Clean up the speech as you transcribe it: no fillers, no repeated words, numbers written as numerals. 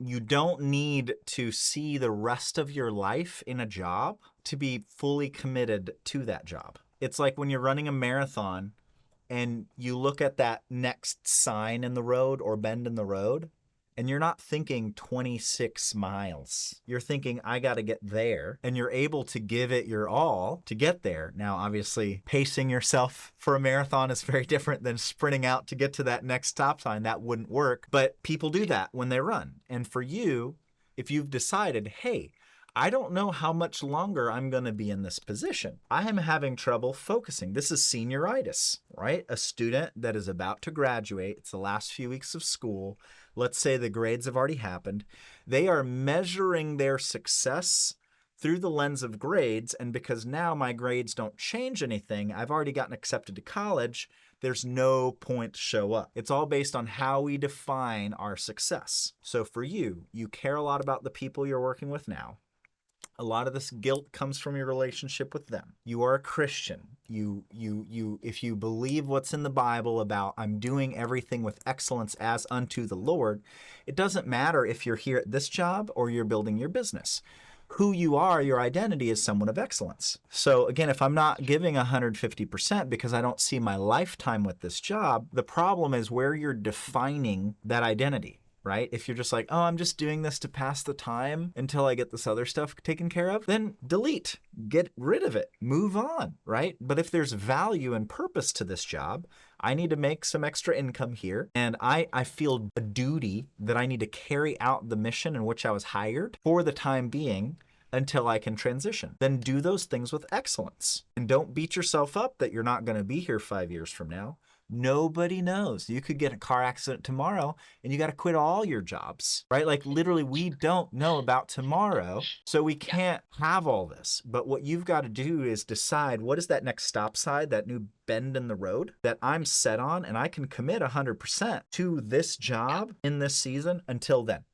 you don't need to see the rest of your life in a job to be fully committed to that job. It's like when you're running a marathon and you look at that next sign in the road or bend in the road, and you're not thinking 26 miles. You're thinking, I got to get there. And you're able to give it your all to get there. Now, obviously, pacing yourself for a marathon is very different than sprinting out to get to that next stop sign. That wouldn't work. But people do that when they run. And for you, if you've decided, hey, I don't know how much longer I'm going to be in this position. I am having trouble focusing. This is senioritis, right? A student that is about to graduate. It's the last few weeks of school. Let's say the grades have already happened. They are measuring their success through the lens of grades. And because now my grades don't change anything, I've already gotten accepted to college. There's no point to show up. It's all based on how we define our success. So for you, you care a lot about the people you're working with now. A lot of this guilt comes from your relationship with them. You are a Christian. If you believe what's in the Bible about I'm doing everything with excellence as unto the Lord, it doesn't matter if you're here at this job or you're building your business. Who you are, your identity is someone of excellence. So again, if I'm not giving 150% because I don't see my lifetime with this job, the problem is where you're defining that identity. Right? If you're just like, oh, I'm just doing this to pass the time until I get this other stuff taken care of, then delete, get rid of it, move on, right? But if there's value and purpose to this job, I need to make some extra income here. And I feel a duty that I need to carry out the mission in which I was hired for the time being until I can transition. Then do those things with excellence. And don't beat yourself up that you're not going to be here 5 years from now. Nobody knows. You could get a car accident tomorrow and you got to quit all your jobs, right? Like literally, we don't know about tomorrow, so we can't have all this. But what you've got to do is decide what is that next stop sign, that new bend in the road that I'm set on, and I can commit 100% to this job in this season until then.